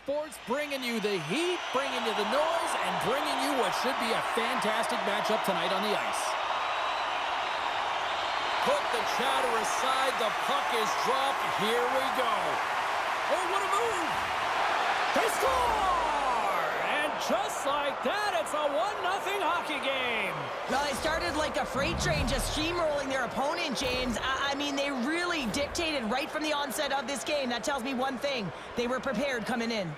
sports, bringing you the heat, bringing you the noise, and bringing you what should be a fantastic matchup tonight on the ice. Put the chatter aside, the puck is dropped, here we go. Oh, what a move! They score! And just like that, it's a 1-0 hockey game. Well, they started like a freight train, just steamrolling their opponent, James. I mean, they really dictated right from the onset of this game. That tells me one thing. They were prepared coming in.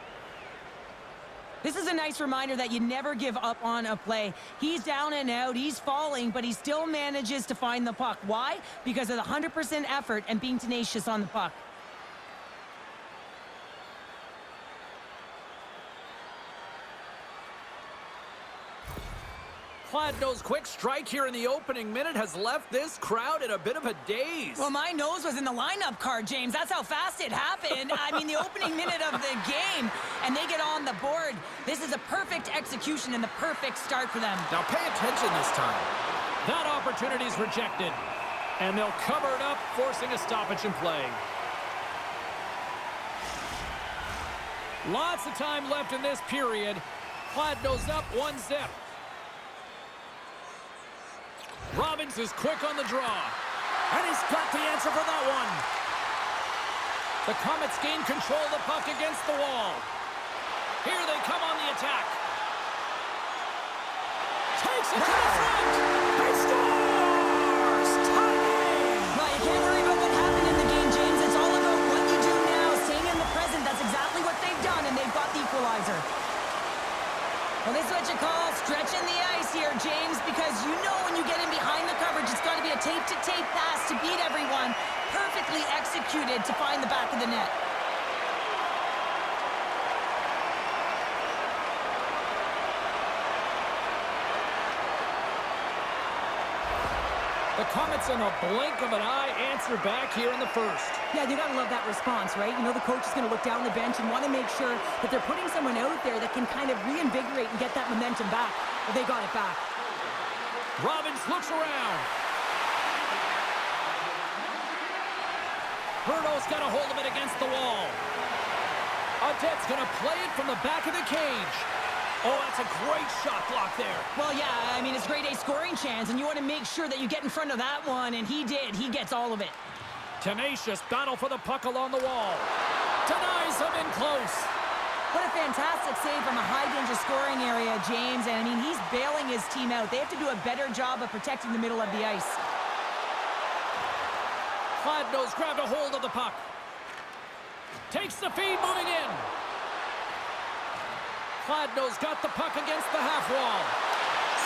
This is a nice reminder that you never give up on a play. He's down and out, he's falling, but he still manages to find the puck. Why? Because of the 100% effort and being tenacious on the puck. Kladno's quick strike here in the opening minute has left this crowd in a bit of a daze. Well, my nose was in the lineup card, James. That's how fast it happened. I mean, the opening minute of the game, and they get on the board. This is a perfect execution and the perfect start for them. Now pay attention this time. That opportunity's rejected, and they'll cover it up, forcing a stoppage in play. Lots of time left in this period. Kladno's up 1-0. Robbins is quick on the draw. And he's got the answer for that one. The Komets gain control of the puck against the wall. Here they come on the attack. Takes it to the front. He scores! Tie game! Well, you can't worry about what happened in the game, James. It's all about what you do now, staying in the present. That's exactly what they've done, and they've got the equalizer. Well, this is what you call stretching the ice here, James, because you know when you get in behind the coverage, it's got to be a tape-to-tape pass to beat everyone. Perfectly executed to find the back of the net. The Komets in a blink of an eye answer back here in the first. Yeah, you gotta love that response, right? You know the coach is gonna look down the bench and want to make sure that they're putting someone out there that can kind of reinvigorate and get that momentum back. But they got it back. Robbins looks around. Brno's got a hold of it against the wall. Audette's gonna play it from the back of the cage. Oh, that's a great shot block there. Well, yeah, I mean, it's grade A scoring chance, and you want to make sure that you get in front of that one, and he did. He gets all of it. Tenacious battle for the puck along the wall. Denies him in close. What a fantastic save from a high-danger scoring area, James. And, I mean, he's bailing his team out. They have to do a better job of protecting the middle of the ice. Kladno's grabbed a hold of the puck. Takes the feed, moving in. Kladno's got the puck against the half wall.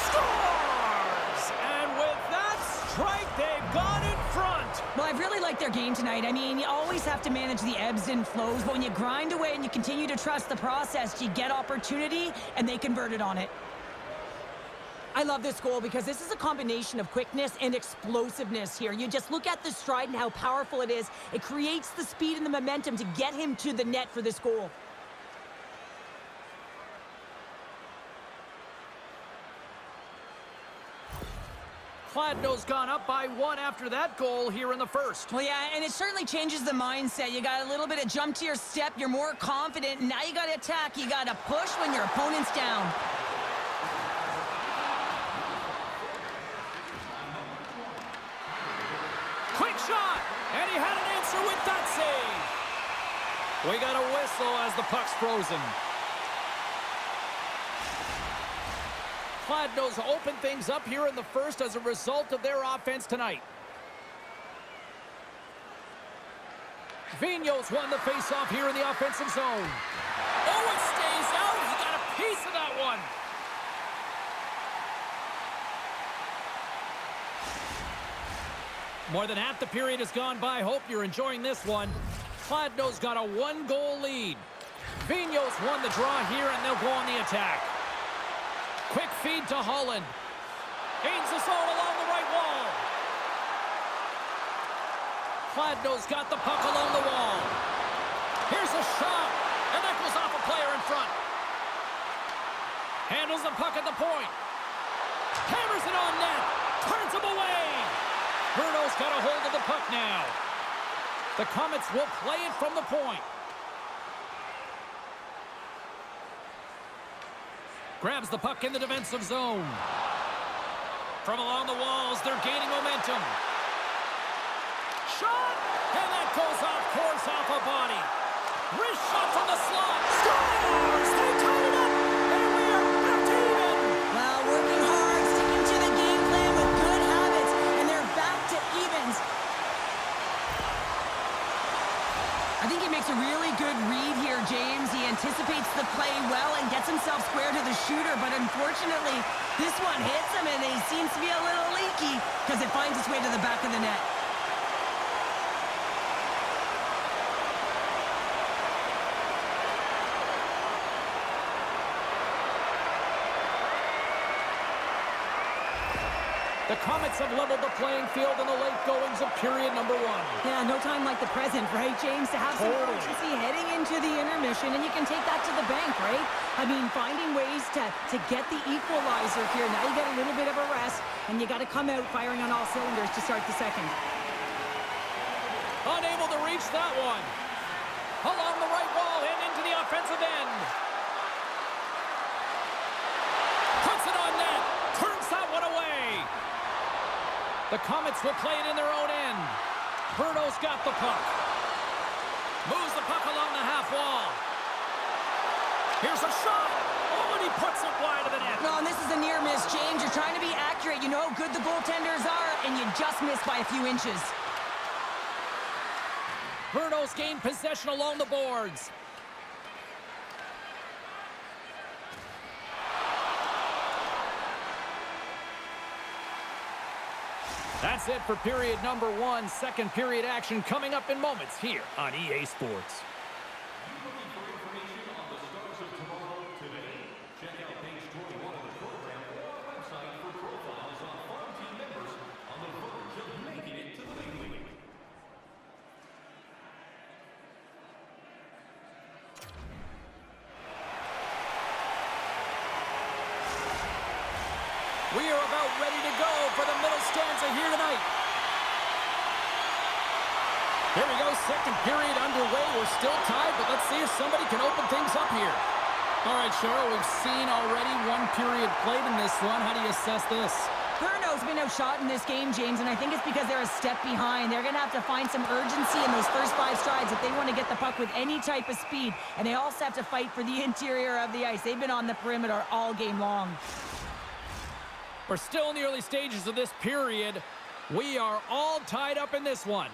Scores! And with that strike, they've gone in front. Well, I've really liked their game tonight. I mean, you always have to manage the ebbs and flows, but when you grind away and you continue to trust the process, you get opportunity, and they converted on it. I love this goal because this is a combination of quickness and explosiveness here. You just look at the stride and how powerful it is. It creates the speed and the momentum to get him to the net for this goal. Kladno's gone up by 1 after that goal here in the first. Well, yeah, and it certainly changes the mindset. You got a little bit of jump to your step. You're more confident. Now you got to attack. You got to push when your opponent's down. Quick shot! And he had an answer with that save. We got a whistle as the puck's frozen. Kladno's opened things up here in the first as a result of their offense tonight. Vigneault's won the faceoff here in the offensive zone. Oh, it stays out. He got a piece of that one. More than half the period has gone by. Hope you're enjoying this one. Kladno's got a 1-goal lead. Vigneault's won the draw here, and they'll go on the attack. Quick feed to Holland. Gains the zone along the right wall. Kladno's got the puck along the wall. Here's a shot, and that goes off a player in front. Handles the puck at the point. Hammers it on net. Turns him away. Brno's got a hold of the puck now. The Komets will play it from the point. Grabs the puck in the defensive zone. From along the walls, they're gaining momentum. Shot! And that goes off course, off a body. Wrist shot from the slot. Scores! They tied it up! And we are back to even! Well, working hard, sticking to the game plan with good habits, and they're back to evens. I think he makes a really good read here, James. He anticipates the play well and gets himself square to the shooter, but unfortunately, this one hits him, and he seems to be a little leaky because it finds its way to the back of the net. The Komets have leveled the playing field in the late goings of period number 1. Yeah, no time like the present, right, James? To have some urgency heading into the intermission, and you can take that to the bank, right? I mean, finding ways to get the equalizer here. Now you get a little bit of a rest, and you got to come out firing on all cylinders to start the second. Unable to reach that one. Along the right wall and into the offensive end. Puts it on net. Turns that one away. The Komets will play it in their own end. Brno's got the puck. Moves the puck along the half wall. Here's a shot. Oh, and he puts it wide of the net. No, and this is a near miss, James. You're trying to be accurate. You know how good the goaltenders are, and you just missed by a few inches. Brno's gained possession along the boards. That's it for period number 1. Second period action coming up in moments here on EA Sports. We are about ready to go for the middle stanza here tonight. Here we go, second period underway. We're still tied, but let's see if somebody can open things up here. All right, Cheryl, we've seen already one period played in this one. How do you assess this? Brno's been outshot in this game, James, and I think it's because they're a step behind. They're going to have to find some urgency in those first 5 strides if they want to get the puck with any type of speed, and they also have to fight for the interior of the ice. They've been on the perimeter all game long. We're still in the early stages of this period. We are all tied up in this one.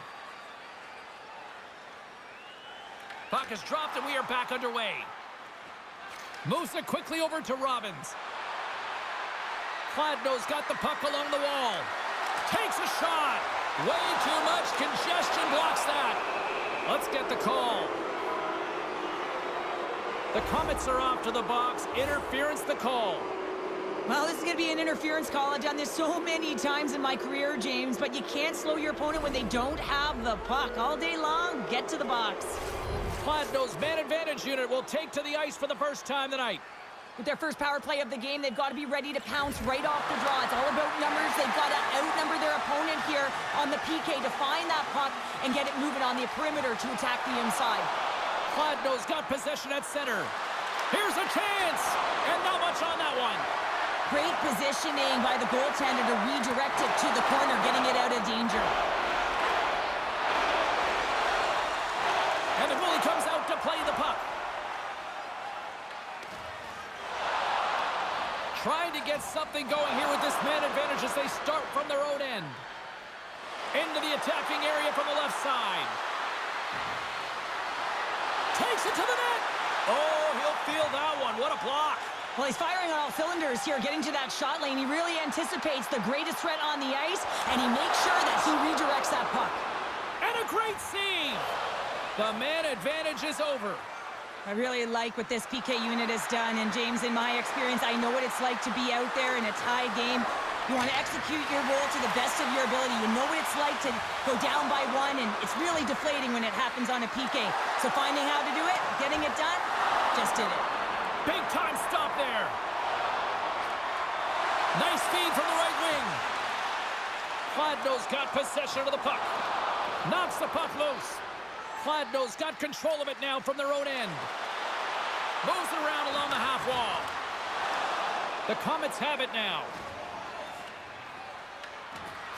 Puck is dropped and we are back underway. Moves it quickly over to Robbins. Kladno's got the puck along the wall. Takes a shot. Way too much congestion blocks that. Let's get the call. The Komets are off to the box. Interference the call. Well, this is going to be an interference call. I've done this so many times in my career, James, but you can't slow your opponent when they don't have the puck. All day long, get to the box. Kladno's man advantage unit will take to the ice for the first time tonight. With their first power play of the game, they've got to be ready to pounce right off the draw. It's all about numbers. They've got to outnumber their opponent here on the PK to find that puck and get it moving on the perimeter to attack the inside. Kladno's got possession at center. Here's a chance, and not much on that one. Great positioning by the goaltender to redirect it to the corner, getting it out of danger. And the goalie comes out to play the puck. Trying to get something going here with this man advantage as they start from their own end. Into the attacking area from the left side. Takes it to the net. Oh, he'll feel that one. What a block. Well, he's firing on all cylinders here, getting to that shot lane. He really anticipates the greatest threat on the ice, and he makes sure that he redirects that puck. And a great save. The man advantage is over. I really like what this PK unit has done, and James, in my experience, I know what it's like to be out there in a tied game. You want to execute your role to the best of your ability. You know what it's like to go down by 1, and it's really deflating when it happens on a PK. So finding how to do it, getting it done, just did it. Big time stop there. Nice feed from the right wing. Kladno's got possession of the puck. Knocks the puck loose. Kladno's got control of it now from their own end. Moves it around along the half wall. The Komets have it now.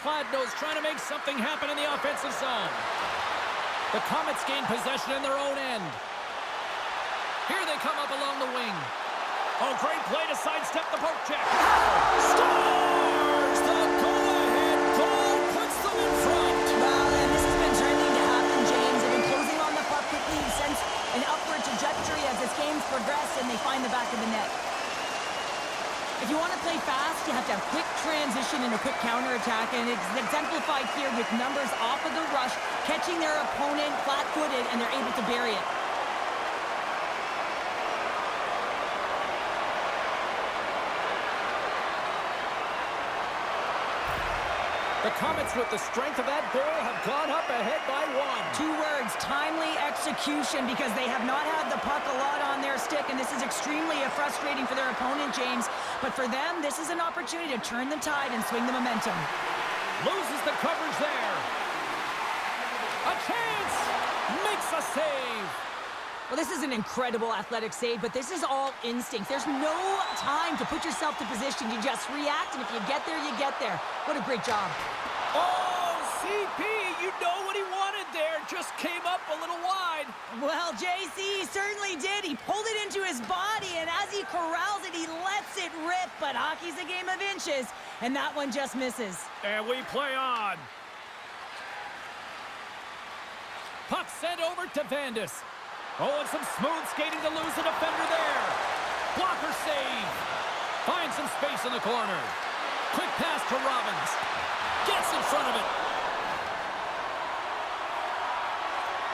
Kladno's trying to make something happen in the offensive zone. The Komets gain possession in their own end. Here they come up along the wing. Oh, great play to sidestep the poke check. Scores! The go-ahead goal puts them in front. Well, and this has been trending to happen, James. They've been closing on the puck quickly since an upward trajectory as this game's progressed, and they find the back of the net. If you want to play fast, you have to have quick transition and a quick counterattack, and it's exemplified here with numbers off of the rush, catching their opponent flat-footed, and they're able to bury it. The Komets, with the strength of that goal, have gone up ahead by 1. 2 words, timely execution, because they have not had the puck a lot on their stick, and this is extremely frustrating for their opponent, James. But for them, this is an opportunity to turn the tide and swing the momentum. Loses the coverage there. A chance! Makes a save. Well, this is an incredible athletic save, but this is all instinct. There's no time to put yourself to position. You just react, and if you get there, you get there. What a great job. Oh, CP, you know what he wanted there. Just came up a little wide. Well, JC certainly did. He pulled it into his body, and as he corrals it, he lets it rip. But hockey's a game of inches, and that one just misses. And we play on. Puck sent over to Vandis. Oh, and some smooth skating to lose the defender there. Blocker save. Finds some space in the corner. Quick pass to Robbins. Gets in front of it.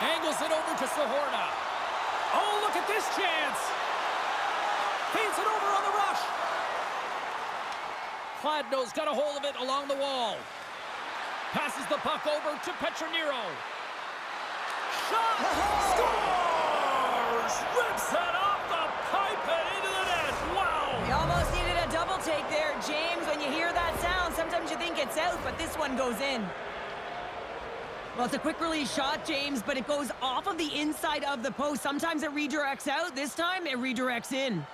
Angles it over to Sahorna. Oh, look at this chance. Feeds it over on the rush. Kladno's got a hold of it along the wall. Passes the puck over to Petronero. Shot! Scores! Rips it off the pipe and into the net. Wow! You almost needed a double take there, James. When you hear that sound, sometimes you think it's out, but this one goes in. Well, it's a quick release shot, James, but it goes off of the inside of the post. Sometimes it redirects out. This time, it redirects in.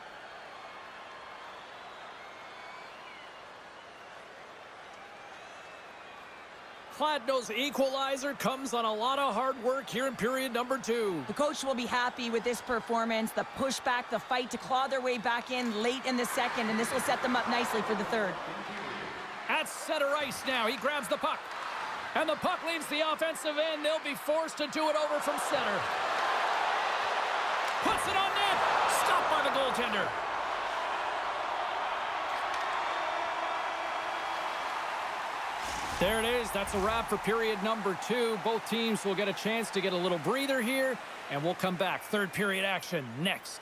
Kladno's equalizer comes on a lot of hard work here in period number 2. The coach will be happy with this performance, the pushback, the fight to claw their way back in late in the second, and this will set them up nicely for the third. At center ice now, he grabs the puck. And the puck leaves the offensive end. They'll be forced to do it over from center. Puts it on net. Stopped by the goaltender. There it is. That's a wrap for period number 2. Both teams will get a chance to get a little breather here, and we'll come back. Third period action next.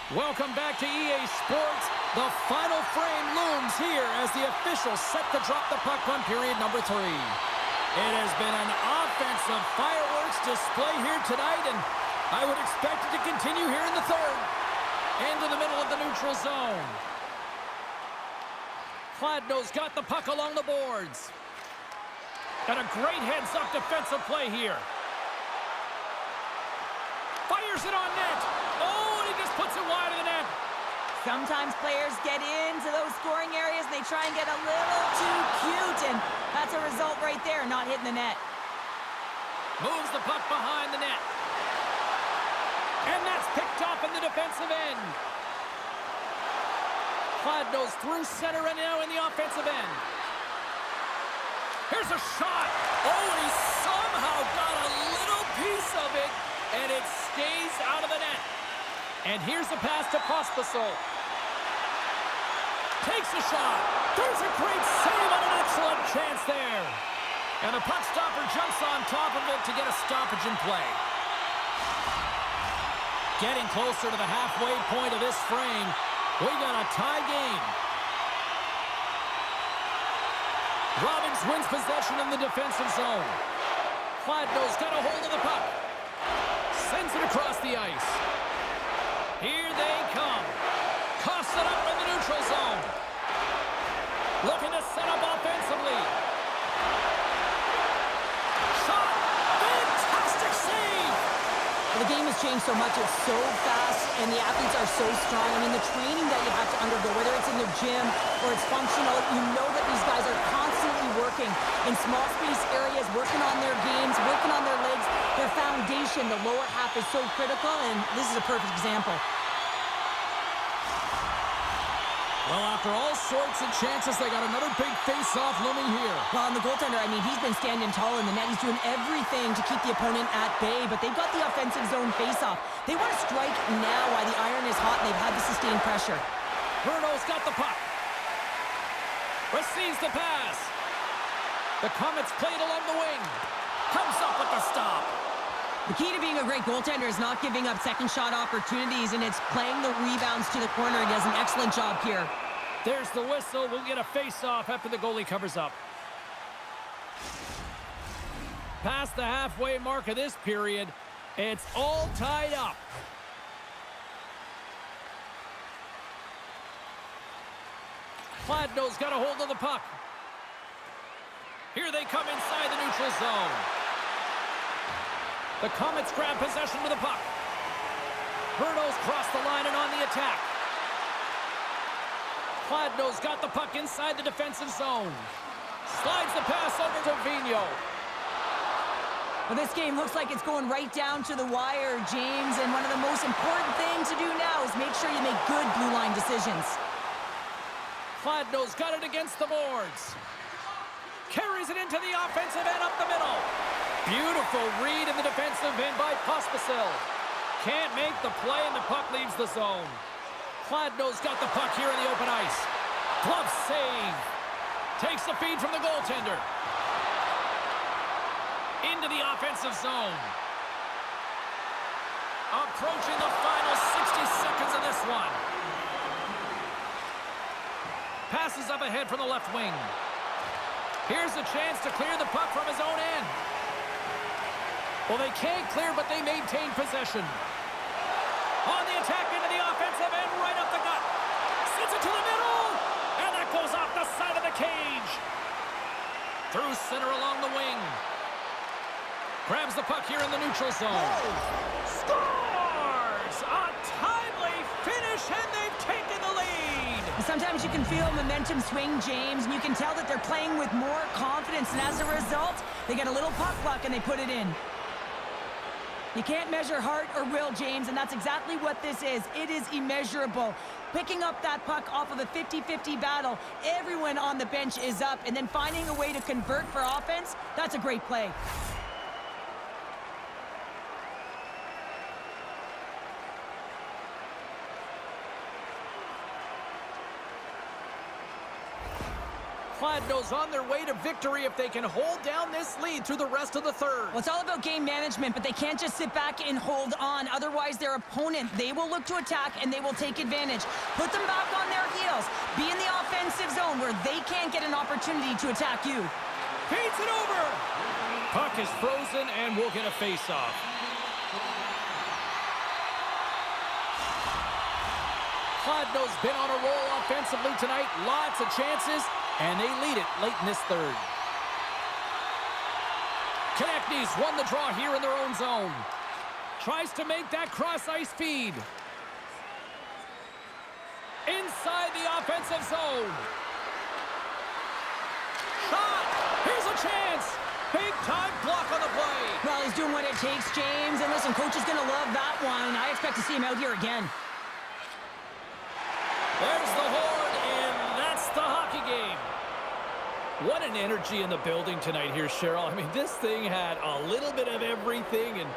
Welcome back to EA Sports. The final frame looms here as the officials set to drop the puck on period number 3. It has been an offensive fireworks display here tonight, and I would expect it to continue here in the third. Into the middle of the neutral zone. Kladno's got the puck along the boards. And a great heads-up defensive play here. Fires it on net. Oh, and he just puts it wide of the net. Sometimes players get into those scoring areas and they try and get a little too cute, and that's a result right there, not hitting the net. Moves the puck behind the net. And that's picked off in the defensive end. Kladno's through center and now in the offensive end. Here's a shot. Oh, and he somehow got a little piece of it, and it stays out of the net. And here's the pass to Pospisil. Takes a shot. There's a great save on an excellent chance there. And the puck stopper jumps on top of it to get a stoppage in play. Getting closer to the halfway point of this frame. We got a tie game. Robbins wins possession in the defensive zone. Kladno's got a hold of the puck. Sends it across the ice. Here they come. Coughs it up in the neutral zone. Looking to set up offensively. Shot. Fantastic save. The game has changed so much. It's so fast, and the athletes are so strong. I mean, the training that you have to undergo, whether it's in the gym or it's functional, you know that these guys are constantly working in small space areas, working on their games, working on their legs. Their foundation, the lower half, is so critical, and this is a perfect example. Well, after all sorts of chances, they got another big face-off looming here. Well, and the goaltender, I mean, he's been standing tall in the net. He's doing everything to keep the opponent at bay, but they've got the offensive zone face-off. They want to strike now while the iron is hot, and they've had the sustained pressure. Brno's got the puck. Receives the pass. The Komets played along the wing. Comes up with the stop. The key to being a great goaltender is not giving up second shot opportunities, and it's playing the rebounds to the corner. He does an excellent job here. There's the whistle. We'll get a face-off after the goalie covers up. Past the halfway mark of this period, it's all tied up. Kladno's got a hold of the puck. Here they come inside the neutral zone. The Komets grab possession with the puck. Brno's crossed the line and on the attack. Kladno's got the puck inside the defensive zone. Slides the pass over to Vigneault. Well, this game looks like it's going right down to the wire, James, and one of the most important things to do now is make sure you make good blue line decisions. Kladno's got it against the boards. Carries it into the offensive end up the middle. Beautiful read in the defensive end by Pospisil. Can't make the play, and the puck leaves the zone. Kladno's got the puck here in the open ice. Glove save. Takes the feed from the goaltender. Into the offensive zone. Approaching the final 60 seconds of this one. Passes up ahead from the left wing. Here's a chance to clear the puck from his own end. Well, they can't clear, but they maintain possession. On the attack into the offensive end, right up the gut. Sends it to the middle, and that goes off the side of the cage. Through center along the wing. Grabs the puck here in the neutral zone. Scores! A timely finish, and they've taken the lead. Sometimes you can feel momentum swing, James, and you can tell that they're playing with more confidence, and as a result, they get a little puck luck and they put it in. You can't measure heart or will, James, and that's exactly what this is. It is immeasurable. Picking up that puck off of a 50-50 battle, everyone on the bench is up, and then finding a way to convert for offense, that's a great play. Kladno's on their way to victory if they can hold down this lead through the rest of the third. Well, it's all about game management, but they can't just sit back and hold on. Otherwise, their opponent, they will look to attack and they will take advantage. Put them back on their heels. Be in the offensive zone where they can't get an opportunity to attack you. Feeds it over. Puck is frozen and we'll get a face-off. Kladno's been on a roll offensively tonight. Lots of chances, and they lead it late in this third. Konechny's won the draw here in their own zone. Tries to make that cross-ice feed. Inside the offensive zone. Shot! Here's a chance! Big-time block on the play. Well, he's doing what it takes, James. And listen, coach is going to love that one. I expect to see him out here again. There's the horn, and that's the hockey game. What an energy in the building tonight here, Cheryl. I mean, this thing had a little bit of everything, and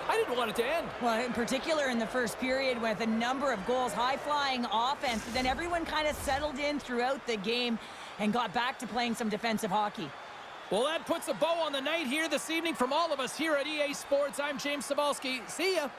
I didn't want it to end. Well, in particular in the first period with a number of goals, high-flying offense, but then everyone kind of settled in throughout the game and got back to playing some defensive hockey. Well, that puts a bow on the night here this evening. From all of us here at EA Sports, I'm James Cybulski. See ya.